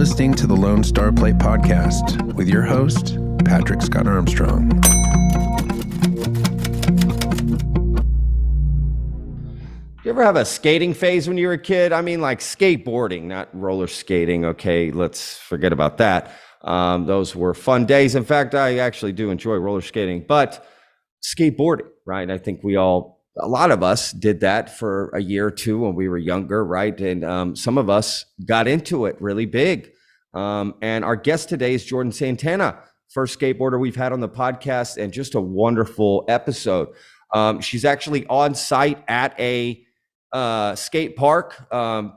listening to the Lone Star Plate Podcast with your host, Patrick Scott Armstrong. You ever have a skating phase when you were a kid? I mean, like skateboarding, not roller skating. Okay, let's forget about that. Those were fun days. In fact, I actually do enjoy roller skating, but skateboarding, right? I think a lot of us did that for a year or two when we were younger, right? And some of us got into it really big. And our guest today is Jordan Santana, first skateboarder we've had on the podcast, and just a wonderful episode. She's actually on site at a skate park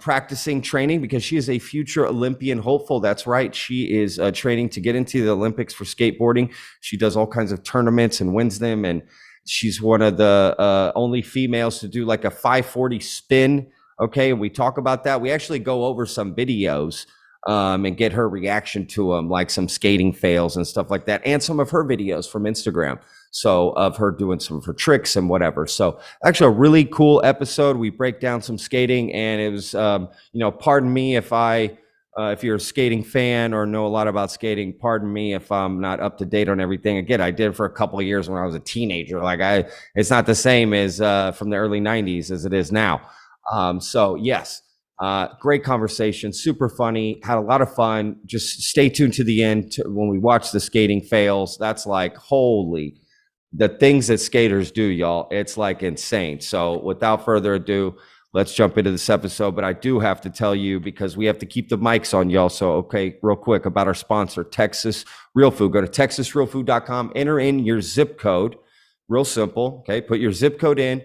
practicing training because she is a future Olympian hopeful. That's right. She is training to get into the Olympics for skateboarding. She does all kinds of tournaments and wins them. And she's one of the only females to do like a 540 spin. Okay. And we talk about that. We actually go over some videos and get her reaction to them, like some skating fails and stuff like that. And some of her videos from Instagram. So of her doing some of her tricks and whatever. So actually a really cool episode. We break down some skating, and it was, pardon me if you're a skating fan or know a lot about skating, pardon me if I'm not up to date on everything. Again, I did for a couple of years when I was a teenager. It's not the same as from the early 90s as it is now. So yes, great conversation, super funny, had a lot of fun. Just stay tuned to the end when we watch the skating fails. That's like, holy, the things that skaters do, y'all, it's like insane. So without further ado, let's jump into this episode. But I do have to tell you, because we have to keep the mics on, y'all. So, okay, real quick about our sponsor, Texas Real Food. Go to texasrealfood.com, enter in your zip code. Real simple, okay? Put your zip code in.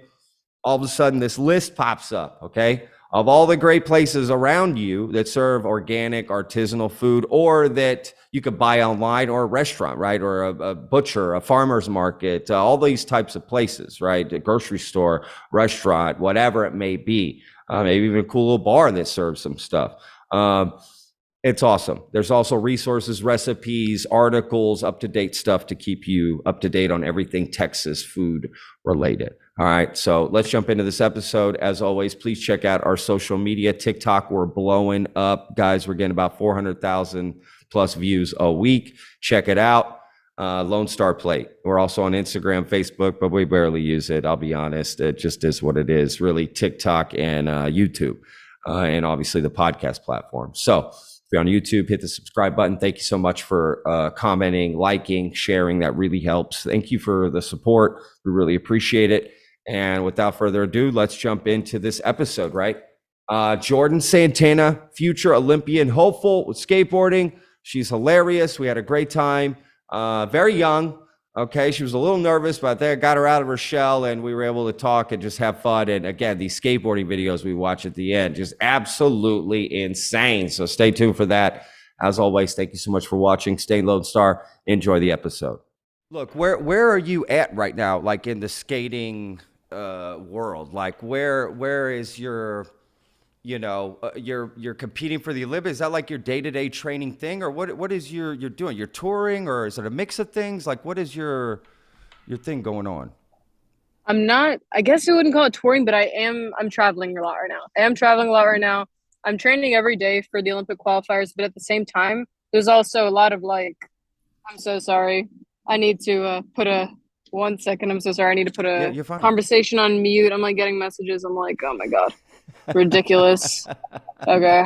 All of a sudden, this list pops up, okay, of all the great places around you that serve organic, artisanal food, or that you could buy online, or a restaurant, right? Or a butcher, a farmer's market, all these types of places, right? A grocery store, restaurant, whatever it may be. Maybe even a cool little bar that serves some stuff. It's awesome. There's also resources, recipes, articles, up-to-date stuff to keep you up to date on everything Texas food related. All right, so let's jump into this episode. As always, please check out our social media. TikTok, we're blowing up. Guys, we're getting about 400,000 plus views a week. Check it out. Lone Star Plate. We're also on Instagram, Facebook, but we barely use it. I'll be honest. It just is what it is. Really, TikTok and YouTube, and obviously the podcast platform. So if you're on YouTube, hit the subscribe button. Thank you so much for commenting, liking, sharing. That really helps. Thank you for the support. We really appreciate it. And without further ado, let's jump into this episode, right? Jordan Santana, future Olympian hopeful with skateboarding. She's hilarious. We had a great time. Very young. Okay. She was a little nervous, but I got her out of her shell, and we were able to talk and just have fun. And again, these skateboarding videos we watch at the end, just absolutely insane. So stay tuned for that. As always, thank you so much for watching. Stay Lone Star. Enjoy the episode. Look, where are you at right now? Like in the skating world, like where is your, you're competing for the Olympics? Is that like your day-to-day training thing, or what is you're doing? You're touring, or is it a mix of things? Like, what is your thing going on? I guess you wouldn't call it touring, but I'm traveling a lot right now. I'm training every day for the Olympic qualifiers, but at the same time, there's also a lot of I'm so sorry. I need to put a 1 second. I'm so sorry. I need to put a conversation on mute. I'm getting messages. I'm like, oh my God, ridiculous. Okay.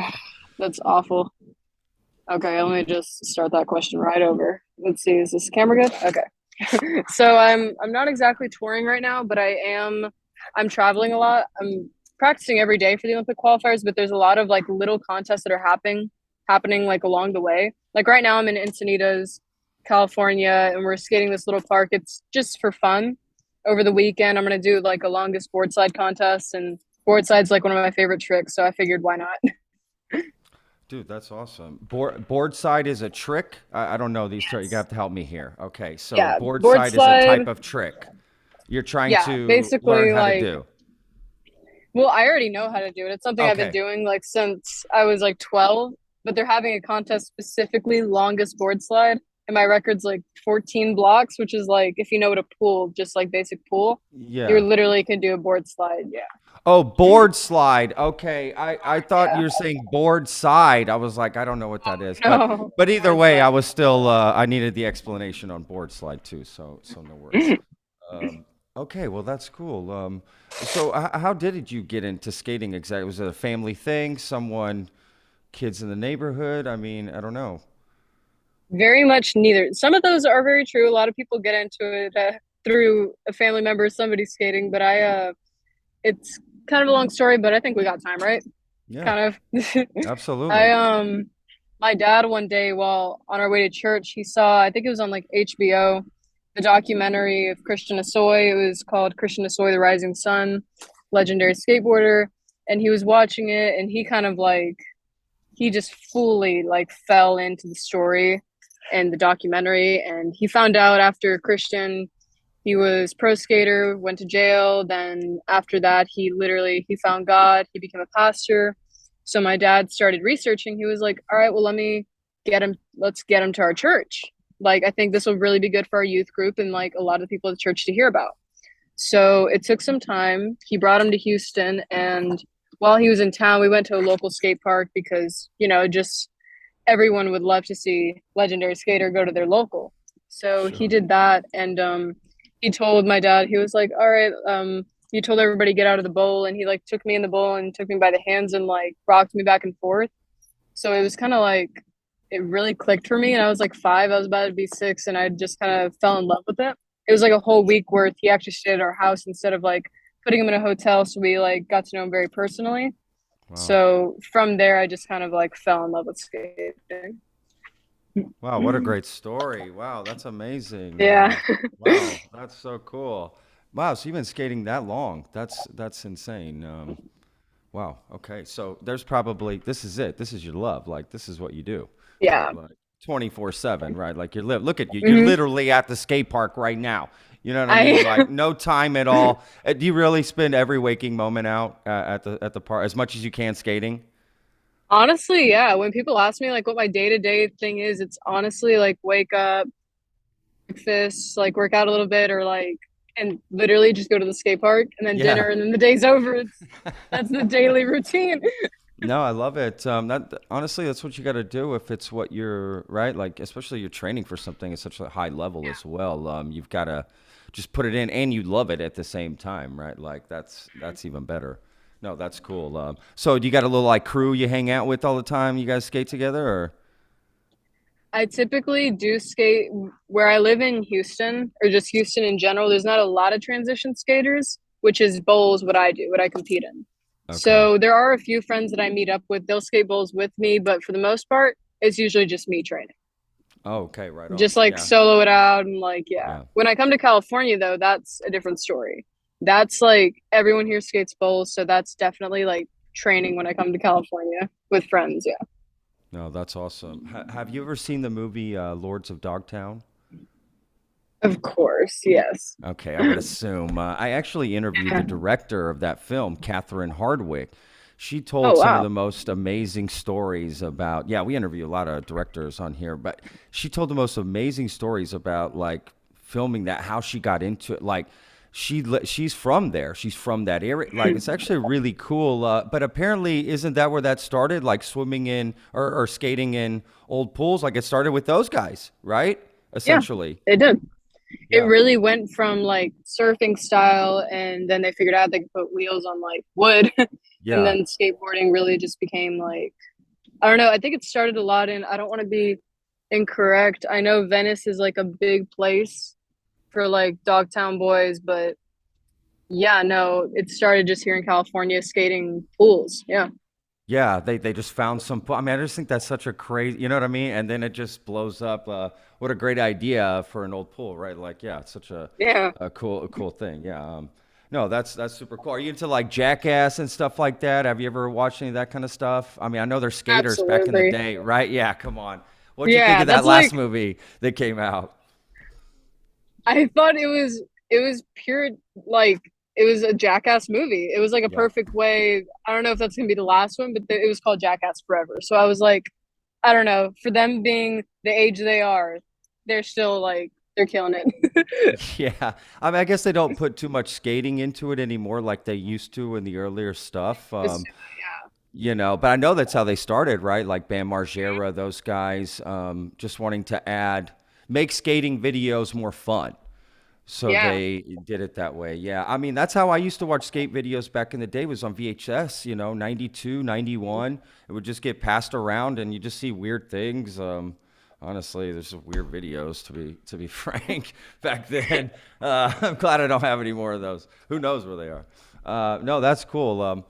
That's awful. Okay. Let me just start that question right over. Let's see. Is this camera good? Okay. So I'm not exactly touring right now, but I'm traveling a lot. I'm practicing every day for the Olympic qualifiers, but there's a lot of little contests that are happening along the way. Like right now I'm in Encinitas, California, and we're skating this little park. It's just for fun. Over the weekend, I'm going to do a longest board slide contest, and board slide's one of my favorite tricks. So I figured, why not? Dude, that's awesome. Board side is a trick. I don't know these tricks. You have to help me here. Okay. So yeah, board slide is a type of trick you're trying to basically learn how to do. Well, I already know how to do it. It's something I've been doing since I was 12, but they're having a contest specifically longest board slide. And my record's 14 blocks, which is if you know what a pool, just basic pool, you literally can do a board slide. Yeah. Oh, board slide. Okay. I thought you were saying board side. I was like, I don't know what that is. No, But either board way, I slide. was still I needed the explanation on board slide too. So no worries. Um, okay, well that's cool. So how did you get into skating exactly? Was it a family thing? Someone, kids in the neighborhood? I mean, I don't know. Very much neither. Some of those are very true. A lot of people get into it through a family member, somebody skating, but it's kind of a long story, but I think we got time, right? Yeah, Kind of. I absolutely. My dad one day while on our way to church, he saw, I think it was on like HBO, the documentary of Christian Asoy. It was called Christian Asoy, The Rising Sun, legendary skateboarder. And he was watching it and he kind of like he just fully like fell into the story and the documentary. And he found out after Christian, he was pro skater, went to jail. Then after that, he found God. He became a pastor. So my dad started researching. He was like, "All right, well, get him. Let's get him to our church. Like, I think this will really be good for our youth group and like a lot of the people at the church to hear about." So it took some time. He brought him to Houston, and while he was in town, we went to a local skate park because just everyone would love to see legendary skater go to their local. So he Sure. did that, and he told my dad, he was like, "All right, he told everybody to get out of the bowl," and he like took me in the bowl and took me by the hands and like rocked me back and forth. So it was kind of like it really clicked for me, and I was like 5. I was about to be 6, and I just kind of fell in love with it. It was like a whole week worth. He actually stayed at our house instead of like putting him in a hotel, so we like got to know him very personally. Wow. So from there, I just kind of like fell in love with skating. Wow, what a great story. Wow, that's amazing. Yeah. Wow, that's so cool. Wow, so you've been skating that long. That's insane. Wow. Okay. So there's probably this is it. This is your love. Like this is what you do, right? Yeah. Like 24/7, right? Like you're look at you. You're Hmm. literally at the skate park right now. You know what I mean? I Like no time at all. Do you really spend every waking moment out at the park as much as you can skating? honestly, yeah. When people ask me like what my day-to-day thing is, it's honestly like wake up, breakfast, like work out a little bit, or like and literally just go to the skate park and then Yeah. dinner and then the day's over. It's That's the daily routine. No, I love it. That honestly, that's what you got to do if it's what you're right. Like, especially you're training for something at such a high level Yeah. as well. You've got to just put it in, and you love it at the same time, right? Like that's even better. No, that's cool. So, do you got a little like crew you hang out with all the time? You guys skate together, or I typically do skate where I live in Houston or just Houston in general. There's not a lot of transition skaters, which is bowls what I do, what I compete in. okay? So there are a few friends that I meet up with. They'll skate bowls with me, but for the most part, it's usually just me training. Oh, okay, right on. Just like Yeah, solo it out and like, yeah. yeah. When I come to California though, that's a different story. That's like everyone here skates bowls, so that's definitely like training when I come to California with friends. Yeah. No, that's awesome. Have you ever seen the movie Lords of Dogtown? Of course, yes. Okay, I would assume. I actually interviewed the director of that film, Catherine Hardwick. She Oh told some of wow. the most amazing stories about, yeah, we interview a lot of directors on here, but she told the most amazing stories about like filming that, how she got into it. Like she's from there. She's from that area. Like it's actually really cool. But apparently, isn't that where that started? Like swimming in or skating in old pools? Like it started with those guys, right? Yeah, Essentially. it did. It Yeah. really went from like surfing style, and then they figured out they could put wheels on like wood, and Yeah. then skateboarding really just became like I don't know. I think it started a lot in. I don't want to be incorrect. I know Venice is like a big place for like Dogtown boys, but yeah, no, it started just here in California skating pools. Yeah, Yeah, they just found some. I mean, I just think that's such a crazy, you know what I mean? And then it just blows up. What a great idea for an old pool, right? Like, yeah, it's such yeah, a cool thing. Yeah. No, that's super cool. Are you into like Jackass and stuff like that? Have you ever watched any of that kind of stuff? I mean, I know they're skaters back in the absolutely. day, right? Yeah, come on. What'd you think Yeah, of that that's last like movie that came out? I thought it was pure like it was a Jackass movie. It was like a Yeah. perfect way. I don't know if that's gonna be the last one, but it was called Jackass Forever. So I was like, I don't know, for them being the age they are, they're still like they're killing it. Yeah. I mean, I guess they don't put too much skating into it anymore like they used to in the earlier stuff. Yeah. But I know that's how they started, right? Like Bam Margera, those guys, just wanting to make skating videos more fun. So Yeah. they did it that way. Yeah. I mean, that's how I used to watch skate videos back in the day was on VHS, 92, 91. It would just get passed around and you just see weird things. Honestly, there's some weird videos to be frank back then. I'm glad I don't have any more of those. Who knows where they are? No, that's cool.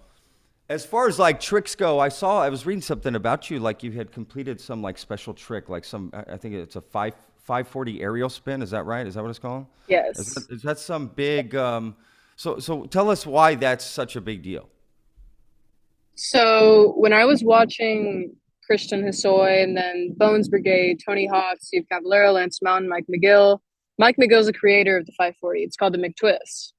As far as like tricks go, I was reading something about you, like you had completed some like special trick, like I think it's a 540 aerial spin. Is that right? Is that what it's called? Yes. Is that some big, so tell us why that's such a big deal. So when I was watching Christian Hosoi and then Bones Brigade, Tony Hawk, Steve Caballero, Lance Mountain, Mike McGill. Mike McGill's the creator of the 540. It's called the McTwist.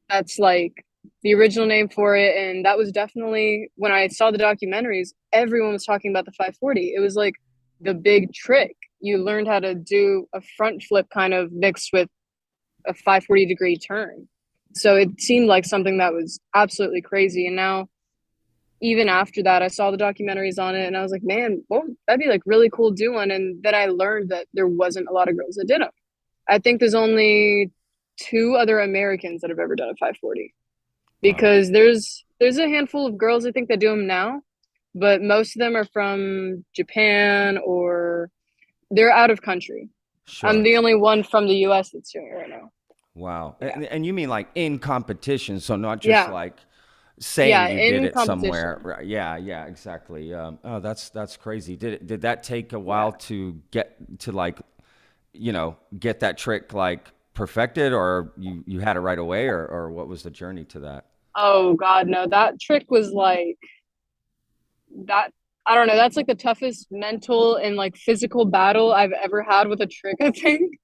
That's like the original name for it. And that was definitely when I saw the documentaries, everyone was talking about the 540. It was like the big trick. You learned how to do a front flip kind of mixed with a 540-degree turn. So it seemed like something that was absolutely crazy. And now, even after that, I saw the documentaries on it and I was like, man, well, that'd be like really cool doing. And then I learned that there wasn't a lot of girls that did them. I think there's only 2 other Americans that have ever done a 540 Wow. because there's a handful of girls I think that do them now, but most of them are from Japan or they're out of country. I'm Sure. the only one from the US that's doing it right now. Wow. Yeah. And you mean like in competition, so not just Yeah. like saying Yeah. you did In it somewhere. competition. Right. Yeah, yeah, exactly. Oh, that's crazy. Did that take a Yeah. while to get to like, get that trick like perfected, or you had it right away, or what was the journey to that? Oh God, no. That trick was like that. I don't know. That's like the toughest mental and like physical battle I've ever had with a trick, I think.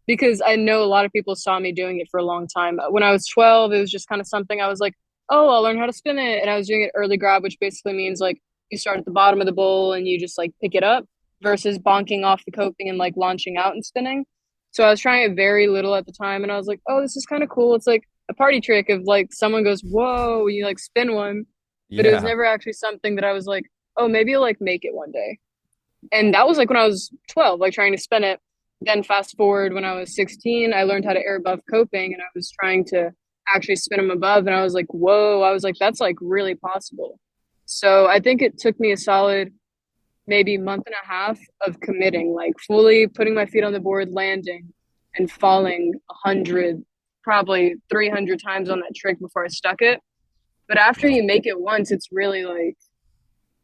Because I know a lot of people saw me doing it for a long time. When I was 12, it was just kind of something I was like, oh, I'll learn how to spin it. And I was doing it early grab, which basically means like you start at the bottom of the bowl and you just like pick it up versus bonking off the coping and like launching out and spinning. So I was trying it very little at the time and I was like, oh, this is kind of cool. It's like a party trick if like someone goes, whoa, you like spin one. But it was Yeah. never actually something that I was like, oh, maybe I'll like make it one day. And that was like when I was 12, like trying to spin it. Then fast forward when I was 16, I learned how to air above coping and I was trying to actually spin them above. And I was like, whoa, I was like, that's like really possible. So I think it took me a solid maybe month and a half of committing, like fully putting my feet on the board, landing and falling 100, probably 300 times on that trick before I stuck it. But after Wow. you make it once, it's really like,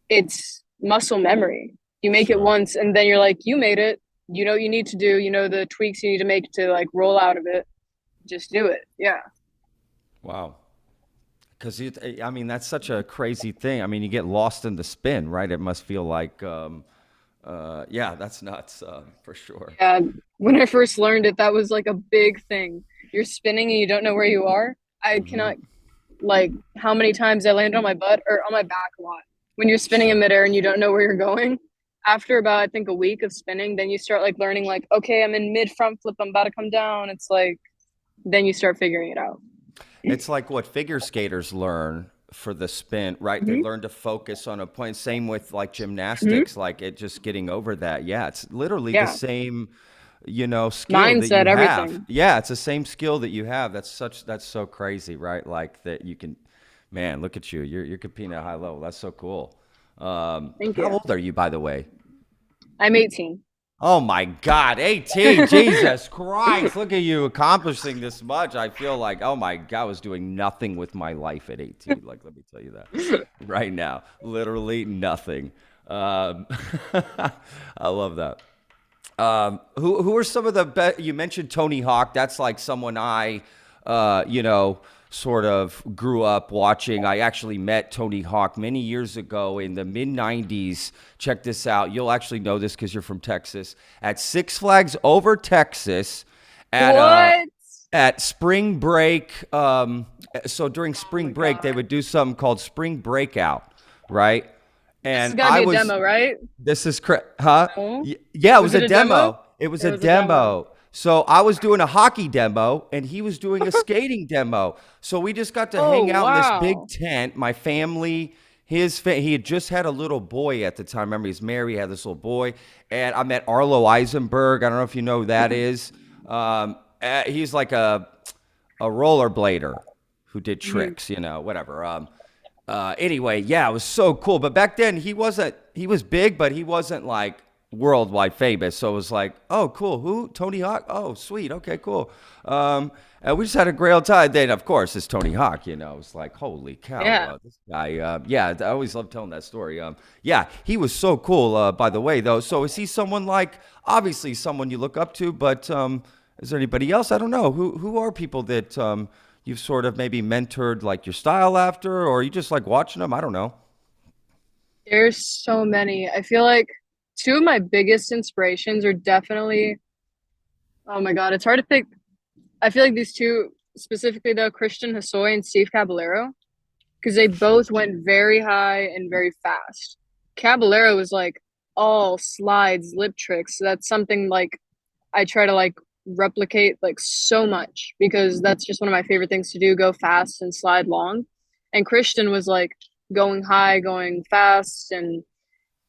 it's muscle memory. You make it Sure. once and then you're like, you made it. You know what you need to do. You know the tweaks you need to make to like roll out of it. Just do it. Yeah. Wow. Because I mean, that's such a crazy thing. I mean, you get lost in the spin, right? It must feel like, yeah, that's nuts, for sure. Yeah. When I first learned it, that was like a big thing. You're spinning and you don't know where you are. I Hmm. cannot like how many times I landed on my butt or on my back a lot. When you're spinning in Sure. midair and you don't know where you're going. After about I think a week of spinning, then you start like learning like, okay, I'm in mid front flip, I'm about to come down. It's like then you start figuring it out. It's like what figure skaters learn for the spin, right? They Hmm. learn to focus on a point. Same with like Hmm. gymnastics, like it just getting over that. Yeah, it's literally the Yeah. same, skill that Mindset, you have. everything. Yeah, it's the same skill that you have. That's so crazy, right? Like that you can, man, look at you. You're competing at a high level. That's so cool. Thank How you. old are you, by the way? I'm 18. Oh my God, 18. Jesus Christ. Look at you accomplishing this much. I feel like, oh my God, I was doing nothing with my life at 18. Like, let me tell you that right now. Literally nothing. Um, I love that. Who are some of the best? You mentioned Tony Hawk. That's like someone I, sort of grew up watching. I actually met Tony Hawk many years ago in the mid 90s. Check this out. You'll actually know this because you're from Texas. At Six Flags over Texas at, uh, What? at spring break. So during Oh spring my break, they God. would do something called spring breakout, right? This has And got to I be a was demo, right? this is correct, huh? No. Yeah, it was Was a it a demo? demo. It was It a was a demo. demo. So I was doing a hockey demo and he was doing a skating demo. So we just got to Oh, hang out in this big wow. tent. My family, he had just had a little boy at the time. Remember, he's married, he had this little boy. And I met Arlo Eisenberg. I don't know if you know who that is. He's like a rollerblader who did Mhm. tricks, whatever. Anyway, yeah, it was so cool. But back then he was big, but he wasn't like worldwide famous. So it was like, oh, cool. Who? Tony Hawk? Oh, sweet. Okay, cool. And we just had a great old time. Then, of course, it's Tony Hawk, It's like, holy cow, Yeah. this guy. Yeah, I always love telling that story. Yeah, he was so cool, by the way, though. So is he someone like, obviously, someone you look up to, but is there anybody else? I don't know. Who are people that you've sort of maybe mentored like your style after, or you just like watching them? I don't know. There's so many. I feel like two of my biggest inspirations are definitely, oh my God, it's hard to pick. I feel like these two specifically though, Christian Hosoi and Steve Caballero, because they both went very high and very fast. Caballero was like all slides, lip tricks. So that's something like I try to like replicate like so much because that's just one of my favorite things to do, go fast and slide long. And Christian was like going high, going fast. And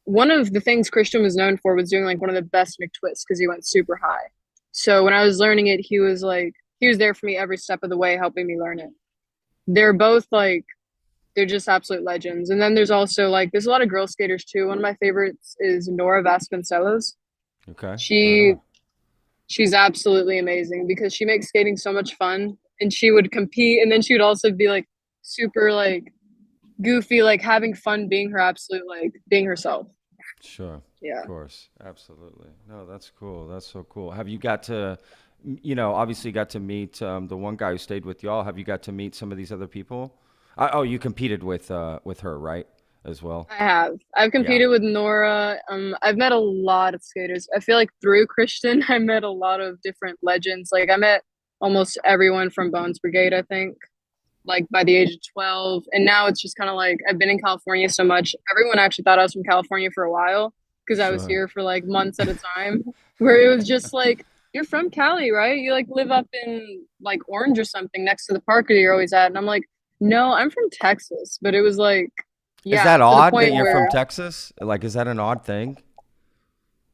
one of the things Christian was known for was doing like one of the best McTwists because he went super high. So when I was learning it, he was there for me every step of the way, helping me learn it. They're both like, they're just absolute legends. And then there's also like, there's a lot of girl skaters too. One of my favorites is Nora Vasconcelos. Okay, right She on. She's absolutely amazing because she makes skating so much fun and she would compete and then she would also be like super like goofy, like having fun being her absolute like being herself. Sure, of Yeah. course, absolutely. No, that's cool. That's so cool. Have you got to, obviously got to meet the one guy who stayed with y'all. Have you got to meet some of these other people? Oh, you competed with her, right? As well. I have. I've Yeah. competed with Nora. I've met a lot of skaters. I feel like through Christian, I met a lot of different legends. Like I met almost everyone from Bones Brigade, I think, like by the age of 12. And now it's just kind of like I've been in California so much. Everyone actually thought I was from California for a while because I was Sure. here for like months at a time, where it was just like, you're from Cali, right? You like live up in like Orange or something next to the park that you're always at. And I'm like, no, I'm from Texas. But it was like, Is yeah, that to the odd that point you're from where Texas? Like, is that an odd thing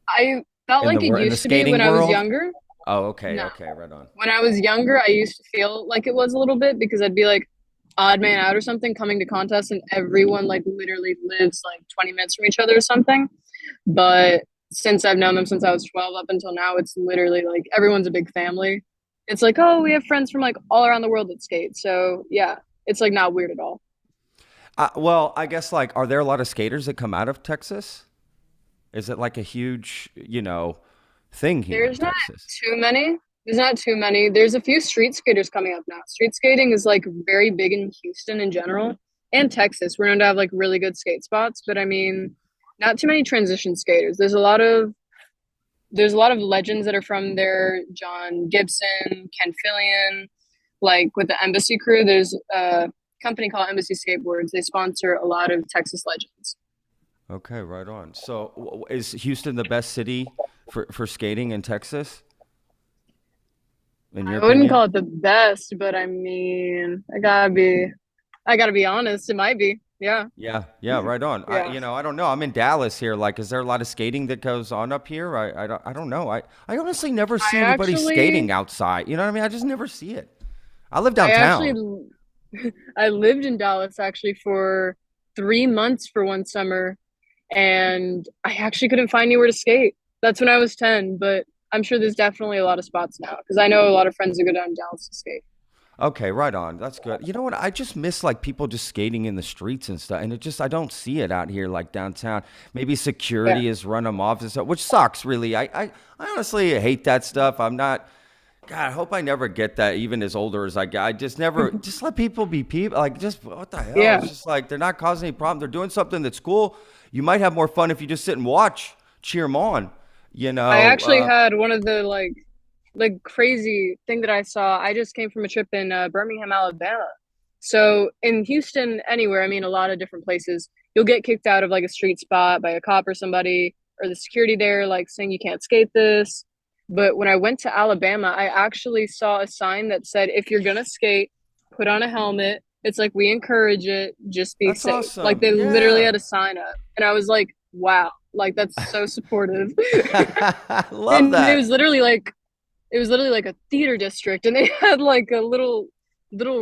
I felt like it in the used to be when skating I was world? younger. Oh, okay, No. okay, right on. When I was younger, I used to feel like it was a little bit because I'd be like odd man out or something coming to contests and everyone like literally lives like 20 minutes from each other or something. But since I've known them since I was 12 up until now, it's literally like everyone's a big family. It's like, oh, we have friends from like all around the world that skate. So yeah, it's like not weird at all. Well, I guess like, are there a lot of skaters that come out of Texas? Is it like a huge, thing here in There's not Texas? too many. There's not too many. There's a few street skaters coming up now. Street skating is like very big in Houston in general and Texas. We're known to have like really good skate spots, but I mean, not too many transition skaters. There's a lot of legends that are from there. John Gibson, Ken Fillion, like with the Embassy crew. There's a company called Embassy Skateboards. They sponsor a lot of Texas legends. Okay, right on. So, is Houston the best city for skating in Texas, in your I wouldn't opinion? call it the best, but I mean, I gotta be honest. It might be. Yeah. Yeah, yeah, right on. Yeah. I don't know. I'm in Dallas here. Like, is there a lot of skating that goes on up here? I don't know. I honestly never I see anybody actually, skating outside. You know what I mean? I just never see it. I live I actually, downtown. I lived in Dallas actually for 3 months for one summer, and I actually couldn't find anywhere to skate. That's when I was 10, but I'm sure there's definitely a lot of spots now because I know a lot of friends who go down to Dallas to skate. Okay, right on. That's good. You know what? I just miss like people just skating in the streets and stuff, and I don't see it out here like downtown. Maybe Yeah. security has run them off and stuff, which sucks. Really, I honestly hate that stuff. I'm not. God, I hope I never get that. Even as older as I get, I just never just let people be people. Like, just what the hell? Yeah. It's just like they're not causing any problem. They're doing something that's cool. You might have more fun if you just sit and watch, cheer them on. You I know. actually had one of the like crazy thing that I saw. I just came from a trip in Birmingham, Alabama. So in Houston, anywhere, I mean, a lot of different places, you'll get kicked out of like a street spot by a cop or somebody, or the security there, like saying you can't skate this. But when I went to Alabama, I actually saw a sign that said, if you're gonna skate, put on a helmet. It's like we encourage it, just be That's safe. Like awesome. they literally Yeah. had a sign up. And I was like, wow, like that's so supportive. I love And that. it was literally like a theater district and they had like a little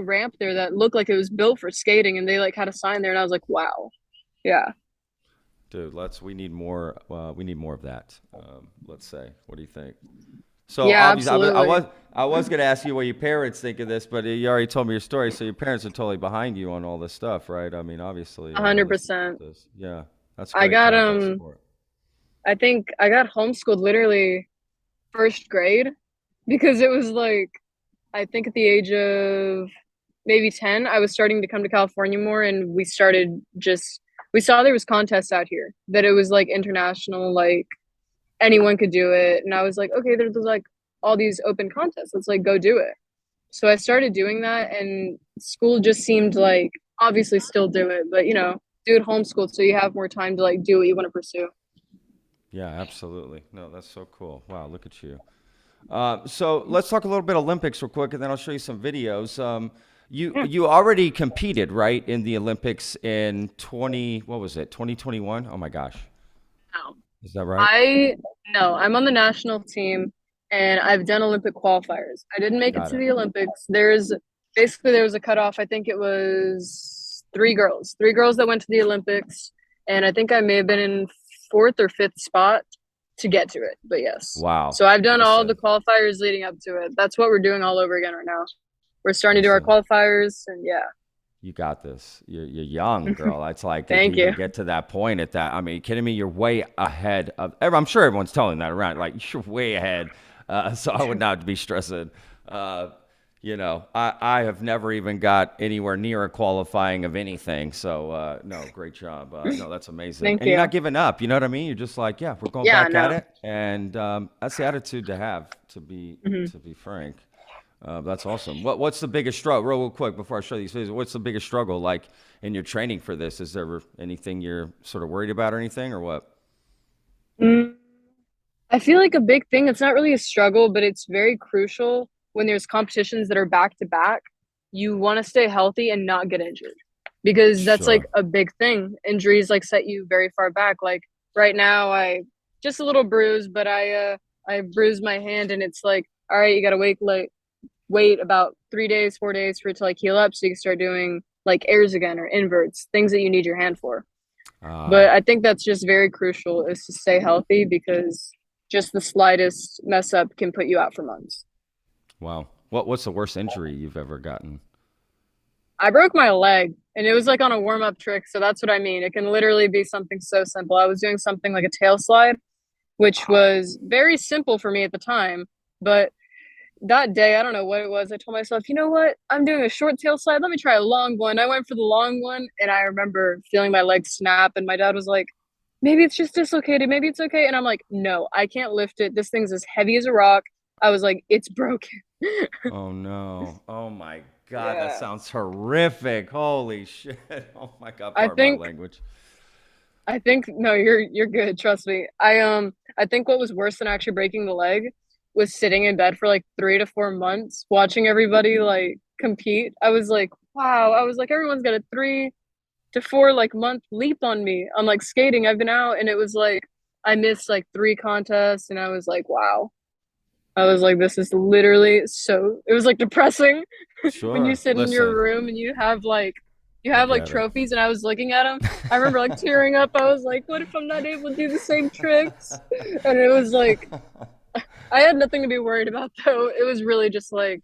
ramp there that looked like it was built for skating and they like had a sign there and I was like, wow. Yeah. Dude, we need more of that. Let's say. What do you think? So Yeah, obviously, absolutely. I was going to ask you what your parents think of this, but you already told me your story. So your parents are totally behind you on all this stuff, right? I mean, obviously, they support 100%. this. Yeah, that's I great to got have that support. I think I got homeschooled literally first grade because it was like I think at the age of maybe 10, I was starting to come to California more and we saw there was contests out here that it was like international, like anyone could do it. And I was like, okay, there's like all these open contests. Let's like go do it. So I started doing that and school just seemed like obviously still do it, but do it homeschooled so you have more time to like do what you want to pursue. Yeah, absolutely. No, that's so cool. Wow, look at you. So let's talk a little bit Olympics real quick, and then I'll show you some videos. Yeah. You already competed, right, in the Olympics in 2021? Oh my gosh, No. is that right? I no, I'm on the national team and I've done Olympic qualifiers. I didn't make it Got to it. the Olympics. There was a cutoff. I think it was three girls that went to the Olympics, and I think I may have been in fourth or fifth spot to get to it. But yes, Wow. so I've done all the Listen, qualifiers leading up to it. That's what we're doing all over again right now. We're starting to do our listen. qualifiers, and yeah, You got this. You're young, girl. It's like to thank you. even get to that point at that. I mean, you kidding me? You're way ahead of. I'm sure everyone's telling that around. Like you're way ahead. So I would not be stressing. Uh, I have never even got anywhere near a qualifying of anything. So no, great job. No, that's amazing. Thank And you're not you. giving up. You know what I mean? You're just like, yeah, we're going Yeah, back at no. it, and that's the attitude to have. Mhm. To be frank. That's awesome. What's the biggest struggle? Real quick before I show these videos, what's the biggest struggle like in your training for this? Is there anything you're sort of worried about or anything or what? Mm, I feel like a big thing, it's not really a struggle, but it's very crucial when there's competitions that are back to back. You want to stay healthy and not get injured because that's like Sure. a big thing. Injuries like set you very far back. Like right now, I just a little bruised, but I bruised my hand and it's like, all right, you gotta wait about 3 days, 4 days for it to like heal up so you can start doing like airs again or inverts, things that you need your hand for. Uh, But I think that's just very crucial is to stay healthy because just the slightest mess up can put you out for months. wow. What's the worst injury you've ever gotten? I broke my leg and it was like on a warm up trick. So that's what I mean. It can literally be something so simple. I was doing something like a tail slide, which was very simple for me at the time. But that day, I don't know what it was. I told myself, you know what? I'm doing a short tail slide. Let me try a long one. I went for the long one and I remember feeling my leg snap. And my dad was like, maybe it's just dislocated. Maybe it's okay. And I'm like, no, I can't lift it. This thing's as heavy as a rock. I was like, it's broken. Oh no. Oh my God, that Yeah. sounds horrific. Holy shit. Oh my God, I pardon my think language. no, you're good. Trust me. I think what was worse than actually breaking the leg was sitting in bed for like 3 to 4 months watching everybody like compete. I was like, wow. I was like, everyone's got a 3 to 4 like month leap on me. I'm like skating. I've been out, and it was like I missed like 3 contests, and I was like, wow. I was like, this is literally so. It was like depressing when you Sure. sit in your Listen, room and you I have like get it. trophies, and I was looking at them. I remember like tearing up. I was like, what if I'm not able to do the same tricks? And it was like I had nothing to be worried about though. It was really just like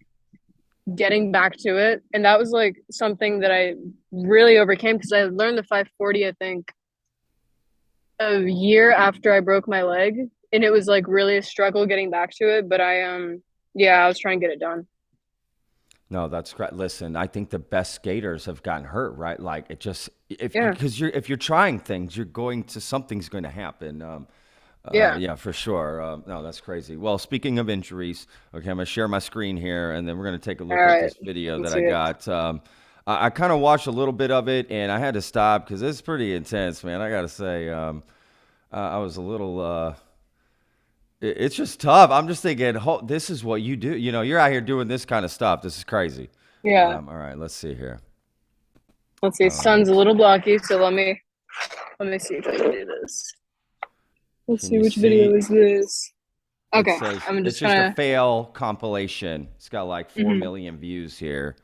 getting back to it, and that was like something that I really overcame because I learned the 540. I think a year after I broke my leg, and it was like really a struggle getting back to it. But yeah, I was trying to get it done. No, that's great. Listen, I think the best skaters have gotten hurt, right? Like it just if Yeah, because if you're trying things, you're going to something's going to happen. yeah. Yeah, for sure. No, that's crazy. Well, speaking of injuries, okay, I'm gonna share my screen here, and then we're gonna take a All look at right, this video let's that see I it. got. I kind of watched a little bit of it, and I had to stop because it's pretty intense, man. I gotta say, I was a little. It's just tough. I'm just thinking, this is what you do. You're out here doing this kind of stuff. This is crazy. Yeah. All right, let's see here. Let's see. All right. Sun's a little blocky, so let me see if I can do this. Let's Can see you which video see? is this. It Okay, says I'm it's just just a gonna. fail compilation. It's got like 4 Mhm. million views here.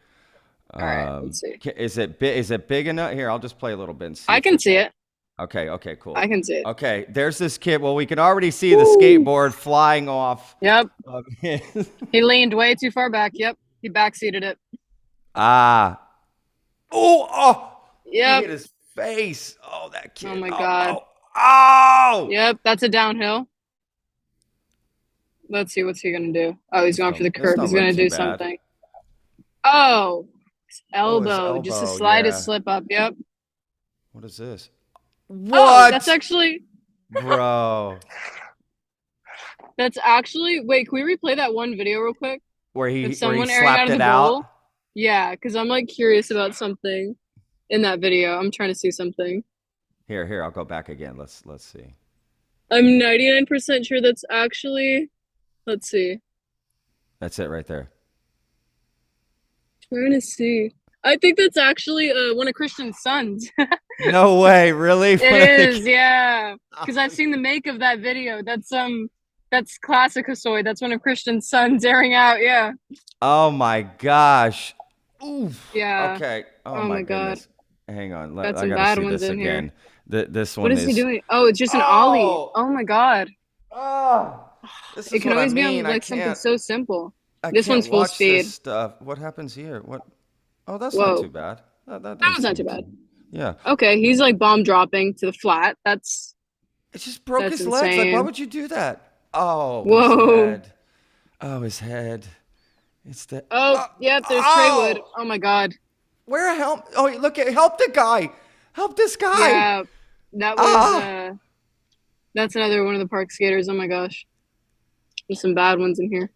All right, let's see. Is it big? Is it big enough? Here, I'll just play a little bit and see I if can it. see it. Okay. Okay. Cool. I can see it. Okay. There's this kid. Well, we can already see the Woo! skateboard flying off Yep. of his. He leaned way too far back. Yep. He backseated it. Ah. Oh. He Yep. hit his face. Oh, that Oh kid. my Oh God. no. Oh. Yep. That's a downhill. Let's see what's he gonna do. Oh, he's going for the This curb. don't He's look gonna too do bad. something. Oh, his Oh, his elbow. Just the elbow. slightest Yeah. slip up. Yep. What is this? Oh, that's What, actually. bro? That's actually. Wait, can we replay that one video real quick? Where Of he someone airing out slapped of the it out? bowl. Yeah, because I'm like curious about something in that video. I'm trying to see something. Here, I'll go back again. Let's see. I'm 99% sure that's actually. Let's see. That's it right there. Trying to see. I think that's actually one of Christian's sons. No way, really? It is, yeah. Because I've seen the make of that video. That's classic Hosoi. That's one of Christian's sons airing out. Yeah. Oh my gosh. Oof. Yeah. Okay. Oh Oh my my God. goodness. Hang on. Got I some gotta bad see ones this in here. again. This What one is he is. doing? Oh, it's just an ollie. Oh my God. Oh. This It is can what I always be on mean. like something so simple. This Can't one's full watch speed. this stuff. What happens here? What? Oh, that's not Whoa. too bad. That That doesn't was not too seem bad. Yeah. Okay, he's like bomb dropping to the flat. It just broke That's his legs. Like, why insane. would you do that? Oh, his Whoa. head. Oh, his head. It's the. Oh, yep, there's Treywood. Oh, Oh my God. where a help? Oh, look at help the guy. Help this guy. Yeah, that was Ah. that's another one of the park skaters. Oh my gosh. There's some bad ones in here.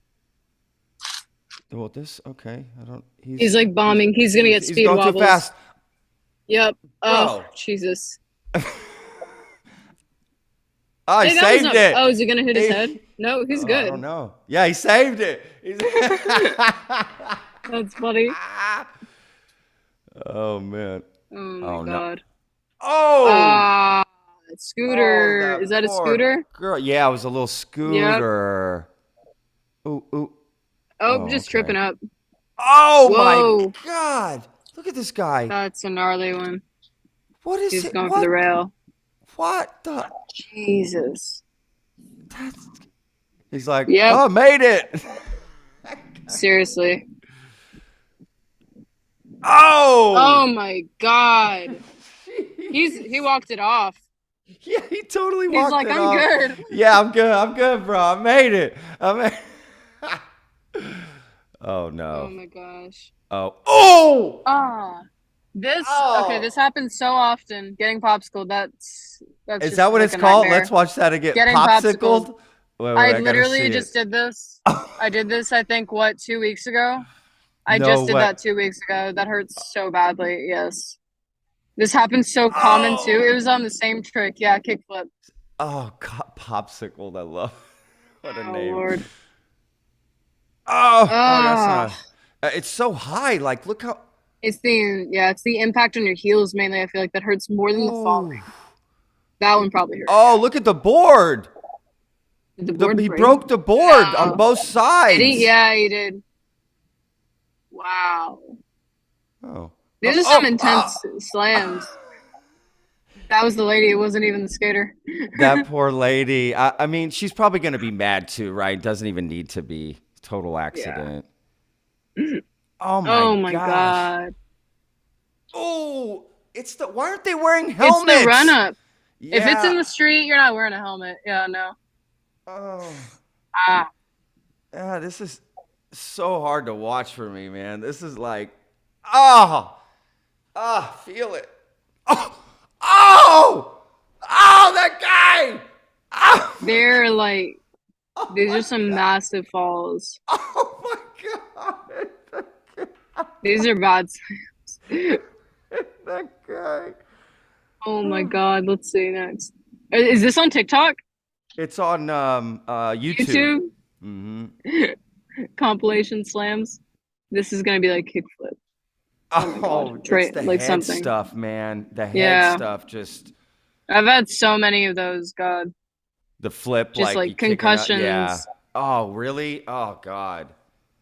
Well, this okay. I don't. He's like bombing. He's gonna get He's speed going wobbles. too fast. Yep. Oh, Bro. Jesus. Oh, he Hey, that was saved not- it. Oh, is he gonna hit his head? No, he's I good. don't know. Yeah, he saved it. That's funny. Oh man. Oh my Oh no. God. Oh. Ah, scooter. Oh, Is that a poor scooter? Girl, yeah, it was a little scooter. Ooh, ooh. Oh, just okay. tripping up. Oh Whoa. my God! Look at this guy. That's a gnarly one. What is He's it? going for the rail. What the? Jesus. That's, he's like, Yep. oh, made it. Seriously. Oh. Oh my God. He walked it off. Yeah, he totally He's walked like, it I'm off. good. Yeah, I'm good. I'm good, bro. I made it. Oh no. Oh my gosh. Oh. Oh. Ah. This Oh. okay, this happens so often. Getting popsicle, that's Is just that what like it's a called? nightmare. Let's watch that again. Getting Popsicled? popsicled. Wait, I gotta literally see just it. did this. I did this, I think, 2 weeks ago? I No just did way. that 2 weeks ago. That hurts so badly. Yes. This happens so common too. It was on the same trick. Yeah, kickflip. Oh God, popsicle. I love. What a Oh name. Lord. Oh, that's Ah. not. It's so high. Like, look how. It's the impact on your heels mainly. I feel like that hurts more than the falling. Ooh. That one probably hurt. Oh, look at the board. Did the board He break? broke the board No. on both sides. Did he? Yeah, he did. Wow. Oh. These are some intense slams. That was the lady. It wasn't even the skater. That poor lady. I mean, she's probably going to be mad too, right? Doesn't even need to be. Total accident. Oh my gosh. God. Oh, it's the. Why aren't they wearing helmets? It's the run up. Yeah. If it's in the street, you're not wearing a helmet. Yeah, no. Oh. Ah. Yeah, this is so hard to watch for me, man. This is like, feel it. That guy. They're like, these are some massive falls. Oh my God. These are bad slams. That guy. Oh my God. Let's see next. Is this on TikTok? It's on YouTube. YouTube Hmm. compilation slams. This is gonna be like kickflip. Oh my god. Oh, it's Right, the like head something. stuff, man. The head Yeah. stuff, just I've had so many of those, God. the flip, Just like you like kicking up. Yeah. concussions. Oh, really? Oh, God.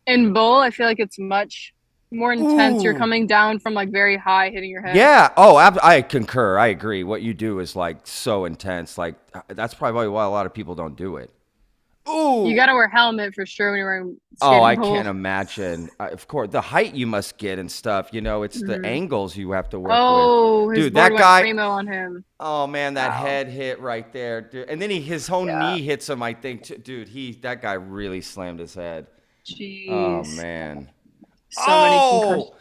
In bowl, I feel like it's much more intense. You're Ooh. coming down from like very high, hitting your head. Yeah. Oh, I concur. I agree. What you do is like so intense. Like that's probably why a lot of people don't do it. You Ooh. gotta wear helmet for sure when you're wearing Oh, skating I bowl. can't imagine. Of course, the height you must get and stuff. It's the Hmm. angles you have to work with. Oh, his Dude, board that went guy. primo on him. Oh man, that Wow. head hit right there, dude. And then his whole Yeah. knee hits him. I think, dude. That guy really slammed his head. Oh Jeez. man. So many concussions.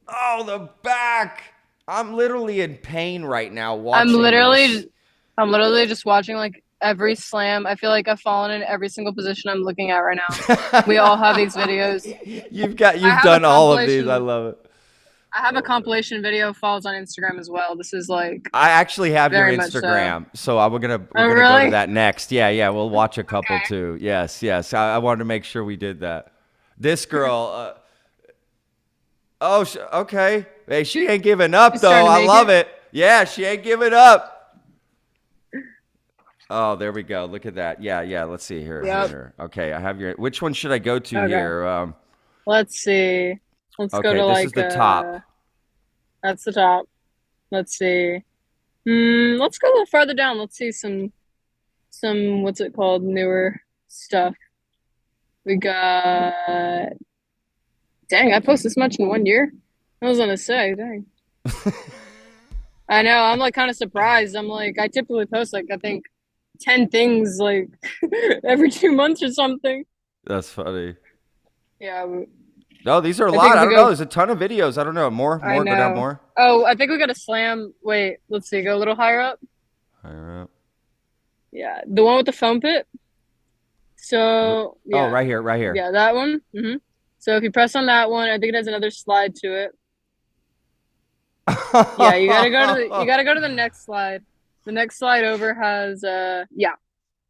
Oh, oh, the back. I'm literally in pain right now I'm watching this. literally, I'm literally just watching like every slam. I feel like I've fallen in every single position I'm looking at right now. We all have these videos. I You've have a done all of these. I compilation. love it. I have a Oh man. compilation video falls on Instagram as well. This is like I actually have your very much so. Instagram, so we're Oh, gonna go to really? that next. Yeah, yeah, we'll watch a couple Okay. too. Yes, yes. I wanted to make sure we did that. This girl. Oh, okay. Hey, she ain't giving up She's though. trying to I make love it. it. Yeah, she ain't giving up. Oh, there we go. Look at that. Yeah, yeah. Let's see here. Here, Yep. here. Okay, I have your. Which one should I go to Okay. here? Let's see. Let's go Okay, to this is like the top. that's the top. Let's see. Let's go a little farther down. Let's see some what's it called? Newer stuff. We got dang, I posted this much in 1 year. I was gonna say, dang. I know, I'm like kind of surprised. I'm like, I typically post like I think 10 things like every 2 months or something. That's funny. Yeah, No, these are a I think lot. if I we don't know. go, There's a ton of videos. I don't know. I Go down know. more. Oh, I think we got to slam. Wait, let's see, go a little higher up. Higher up. Yeah, the one with the foam pit. So, Oh, yeah, right here, right here. yeah, that one. So if you press on that one, I think it has another slide to it. Yeah, you gotta go to the next slide. The next slide over has yeah.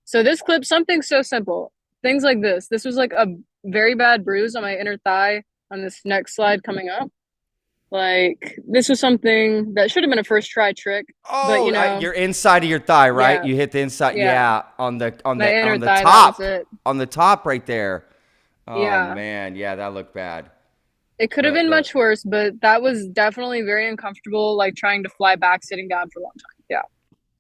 So this clip, something so simple. Things like this. This was like a very bad bruise on my inner thigh on this next slide coming up. Like this was something that should have been a first try trick, but Oh, you're inside of your thigh, right? yeah, You hit the inside. yeah. Yeah, My inner on the thigh, that was top, it. on the top right there. Oh Yeah. man, yeah, that looked bad. It could have been The much worse, but that was definitely very uncomfortable, like trying to fly back sitting down for a long time.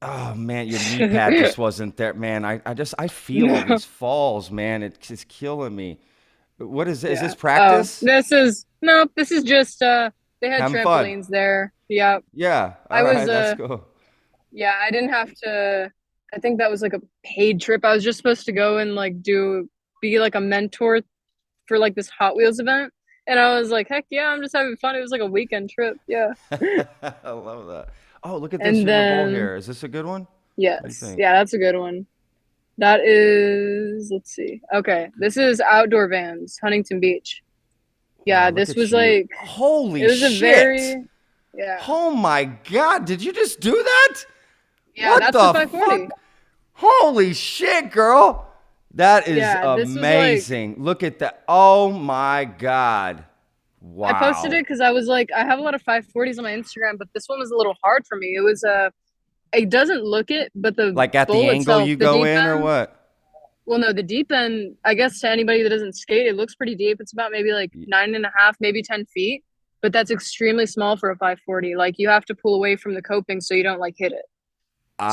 Oh man, your knee pad Yeah. just wasn't there, man. I feel all No. these falls, man. It's killing me. What is this? Is Yeah. this Oh, practice? this is just they had Having fun. trampolines there. Yeah. Yeah. I All was right, that's cool. yeah, I didn't have to I think that was like a paid trip. I was just supposed to go and like be like a mentor for like this Hot Wheels event. And I was like, heck yeah, I'm just having fun. It was like a weekend trip. Yeah. I love that. Oh, look at this And in the bowl then here. Is this a good one? What do you yes, think? yeah, that's a good one. That is, let's see. Okay, this is outdoor vans, Huntington Beach. Wow, Yeah, look this at was you. like, it Holy was a shit. very, yeah, Oh my God. Did you just do that? yeah, What that's the the 540. fuck? Holy shit, girl. That is Yeah, this was like, amazing. Look at that. Oh my God. I posted it Wow. because I was like, I have a lot of 540s on my Instagram, but this one was a little hard for me. It was it doesn't look it, but the Like at the bowl angle itself, you the go deep in or end, what? well, no, the deep end, I guess to anybody that doesn't skate, it looks pretty deep. It's about maybe like Y- 9.5, maybe 10 feet, but that's extremely small for a 540. Like you have to pull away from the coping so you don't like hit it.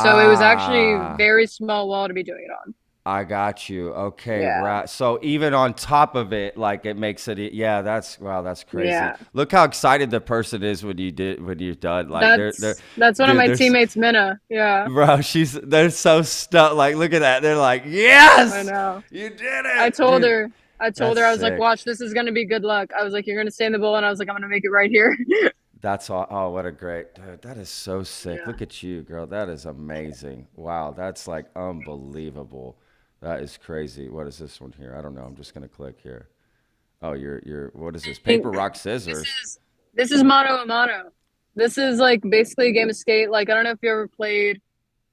So it was actually Ah. very small wall to be doing it on. I got you. Okay, Yeah. right. So even on top of it, like it makes it, yeah, wow, that's crazy. Yeah. Look how excited the person is when you're done. Like they're, That's one of dude, my teammates, Minna. Yeah. bro, they're so stuck. Like, look at that. They're like, I yes, know. you did I it, told dude. her, That's I was like, sick. watch, this is gonna be good luck. I was like, you're gonna stay in the bowl, and I was like, I'm gonna make it right here. That's all. Oh, what a great, dude. That is so sick. Yeah. Look at you, girl. That is amazing. Wow, that's like unbelievable. That is crazy. What is this one here? I don't know. I'm just gonna click here. Oh, what is this? Think Paper, rock, this scissors. this is mano a mano. This is like basically a game of skate. Like I don't know if you ever played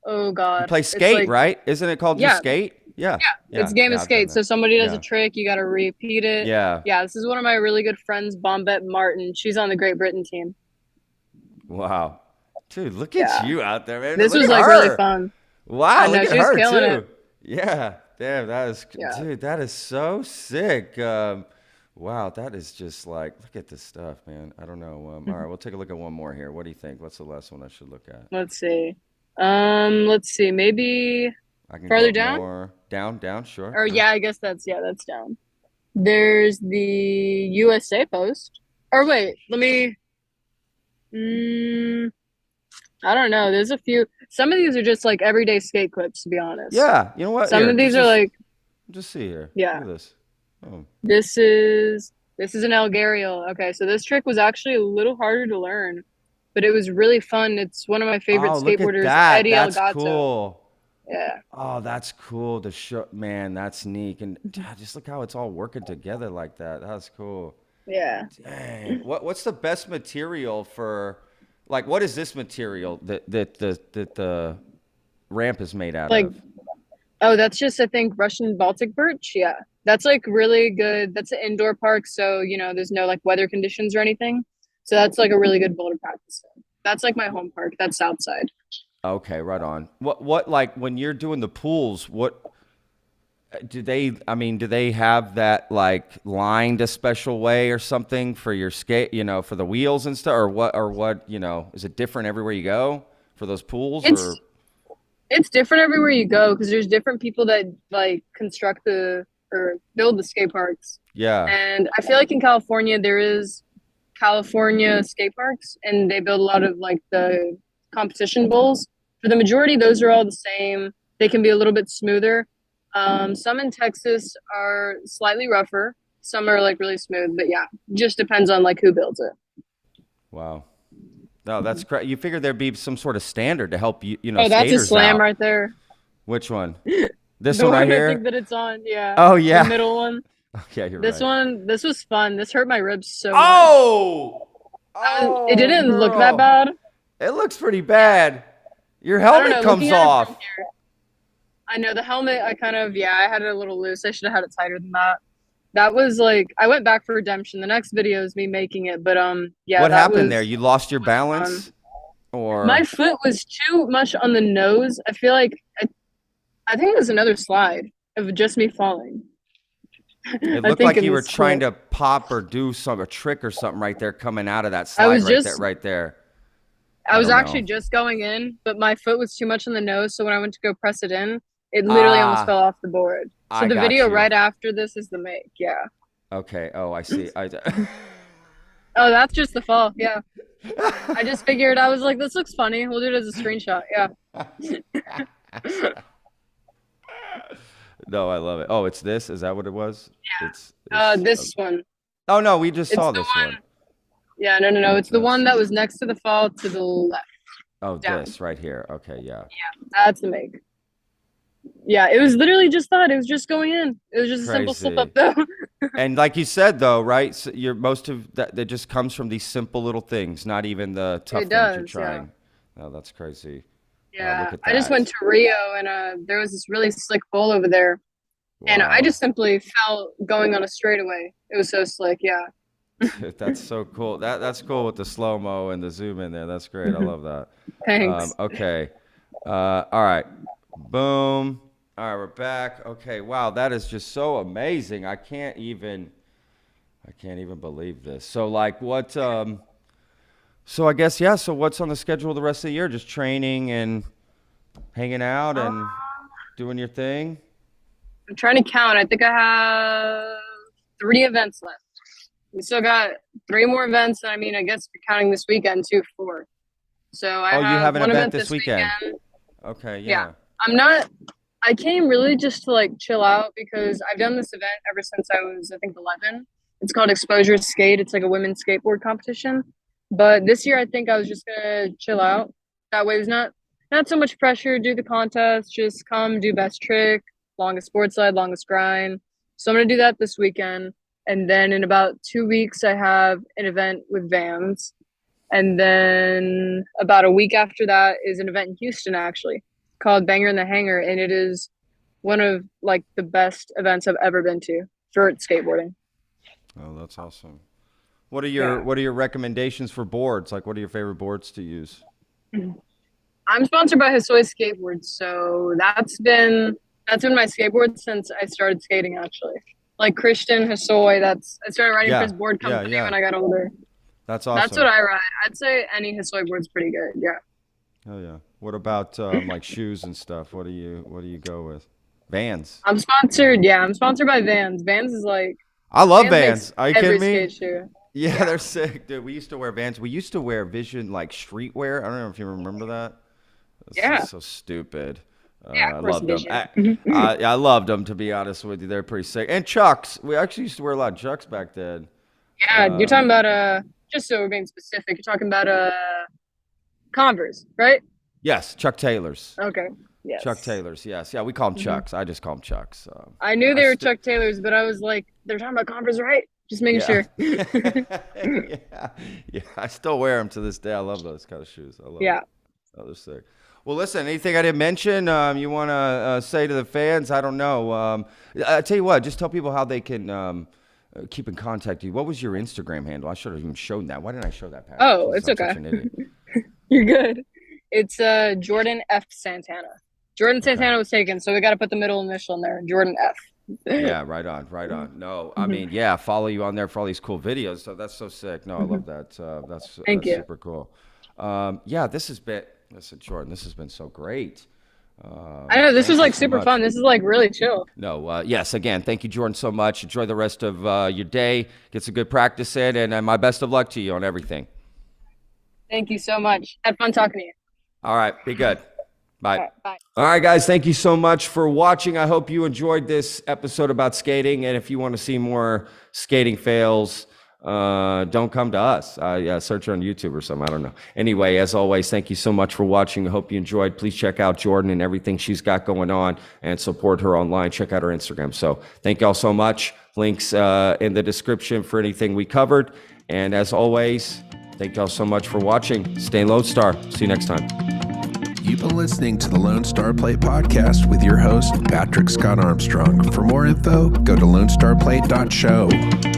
Oh You God. play It's skate, like, right? Isn't it called just yeah, skate? Yeah. it's game of I've done skate. that. So somebody does a Yeah. trick, you got to repeat it. Yeah. Yeah, this is one of my really good friends, Bombette Martin. She's on the Great Britain team. Wow. Dude, look at Yeah. you out there, man. This Look was at like really her. fun. I Wow, look know, at she was her killing too. it. Yeah. Damn, Yeah. dude, that is so sick. Wow, that is just like, look at this stuff, man. I don't know. All right, we'll take a look at one more here. What do you think? What's the last one I should look at? Let's see. Let's see. Maybe I can go farther up down? more. Down, sure. Or Yeah. yeah, I guess that's down. There's the USA post. Or wait, let me mm, I don't know. There's a few. Some of these are just like everyday skate clips, to be honest. Yeah, you know what? Some Here, of these are like, just see here. yeah, Look at this. Oh. this is an Algarial. Okay, so this trick was actually a little harder to learn, but it was really fun. It's one of my favorite Oh, look at skateboarders, that. Eddie That's Elgato. cool. Yeah. Oh, that's cool. The show, man, that's neat. And just look how it's all working together like that. That's cool. Yeah. Dang. What's the best material for, like, what is this material that the ramp is made out Like, of? oh, that's just, I think, Russian Baltic birch. Yeah. That's like really good. That's an indoor park, so there's no like weather conditions or anything. So that's like a really good boulder practice. That's like my home park. That's Southside. Okay, right on. What like when you're doing the pools, what do they, I mean, do they have that like lined a special way or something for your skate, for the wheels and stuff, or what, is it different everywhere you go for those pools or? It's different everywhere you go because there's different people that like construct or build the skate parks. Yeah. And I feel like in California there is California skate parks, and they build a lot of like the competition bowls. For the majority, those are all the same. They can be a little bit smoother. Some in Texas are slightly rougher. Some are like really smooth, but yeah, just depends on like who builds it. Wow. No, that's great. You figured there'd be some sort of standard to help Oh, that's a skaters slam out. right there. Which one? This The one one right I here? think that it's on, yeah. Oh, yeah. The middle one. Yeah, you're This right. one, this was fun. This hurt my ribs so much. Oh! Oh, It didn't look that girl. bad. It looks pretty bad. Your I don't helmet know. comes Looking at it from off. here, I know the helmet. I had it a little loose. I should have had it tighter than that. That was like I went back for redemption. The next video is me making it, but yeah. What that happened was there? You lost your fun. balance? Or My foot was too much on the nose. I feel like I think it was another slide of just me falling. it I looked think like in you the were trying split. to pop or do a trick or something right there coming out of that I slide was right there, just right there. I I was don't actually know. just going in, but my foot was too much on the nose. So when I went to go press it in, it literally almost fell Ah, off the board. So I the got video you. right after this is the make. Yeah. Okay. Oh, I see. Oh, that's just the fall. Yeah. I just figured I was like, this looks funny. We'll do it as a screenshot. Yeah. No, I love it. Oh, it's this? Is that what it was? It's This one. oh no, we just It's saw the this one. one. Yeah, no. It's the That's one that was next to the fall to the left. oh Down. this right here. Okay, yeah. That's the make. Yeah, it was literally just that. It was just going in. It was just a simple slip up though. And like you said though, right? So you're most of that just comes from these simple little things, not even the tough It things you're does, trying. Oh, that's crazy. Yeah. Look at I just that. went to Rio and there was this really slick bowl over there. And I Wow. just simply fell going on a straightaway. It was so slick, yeah. That's so cool. That's cool with the slow-mo and the zoom in there. That's great. I love that. Thanks. Okay. All right. Boom. All right, we're back. Okay. Wow, that is just so amazing. I can't even believe this. So like what so I guess yeah, so what's on the schedule the rest of the year? Just training and hanging out and doing your thing? I'm trying to count. I think I have 3 events left. We still got 3 more events. And I mean, I guess if you're counting this weekend too, 4. So I Oh, you have an one event this weekend. weekend. Okay, Yeah. yeah. I came really just to like chill out because I've done this event ever since I was, I think, 11. It's called Exposure Skate. It's like a women's skateboard competition. But this year, I think I was just gonna chill out. That way, there's not so much pressure. Do the contest, just come, do best trick, longest board slide, longest grind. So I'm gonna do that this weekend, and then in about 2 weeks, I have an event with Vans, and then about a week after that is an event in Houston, actually. called Banger in the Hangar, and it is one of like the best events I've ever been to for skateboarding. Oh, that's awesome. What are your recommendations for boards? Like, what are your favorite boards to use? I'm sponsored by Hosoi Skateboards, so that's been my skateboard since I started skating. Actually, like Christian Hosoi, I started riding for his board company when I got older. That's awesome. That's what I ride. I'd say any Hosoi board's pretty good. Yeah. Oh yeah. What about like shoes and stuff? What do you go with? Vans. I'm sponsored by Vans. Vans is like I love Vans. Are you kidding me? Skate shoe. Yeah, they're sick, dude. We used to wear Vans. We used to wear Vision like streetwear. I don't know if you remember that. That's so stupid. I loved them. I loved them, to be honest with you. They're pretty sick. And Chucks. We actually used to wear a lot of Chucks back then. Yeah, you're talking about just so we're being specific, you're talking about Converse, right? Yes, Chuck Taylors. Okay. Yes. Chuck Taylors, yes. Yeah, we call them Chucks. I just call them Chucks. I knew they were Chuck Taylors, but I was like, they're talking about Converse, right? Just making sure. Yeah, I still wear them to this day. I love those kind of shoes. I love them. Oh, they're sick. Well, listen, anything I didn't mention you want to say to the fans? I don't know. I tell you what, just tell people how they can keep in contact with you. What was your Instagram handle? I should have even shown that. Why didn't I show that, Pat? Oh, it's okay. You're good. It's Jordan F. Santana. Jordan Santana was taken, so we got to put the middle initial in there. Jordan F. Yeah, right on. No, I mean, follow you on there for all these cool videos. So that's so sick. No, I love that. That's super cool. This has been, listen, Jordan, this has been so great. I know, this was like super fun. This is like really chill. No, yes, again, thank you, Jordan, so much. Enjoy the rest of your day. Get some good practice in, and my best of luck to you on everything. Thank you so much. Had fun talking to you. All right, be good. Bye. All right, bye. All right, guys, thank you so much for watching. I hope you enjoyed this episode about skating. And if you want to see more skating fails, don't come to us. Search on YouTube or something. I don't know. Anyway, as always, thank you so much for watching. I hope you enjoyed. Please check out Jordan and everything she's got going on and support her online. Check out her Instagram. So thank y'all so much. Links in the description for anything we covered. And as always, thank y'all so much for watching. Stay Lone Star. See you next time. You've been listening to the Lone Star Plate podcast with your host, Patrick Scott Armstrong. For more info, go to lonestarplate.show.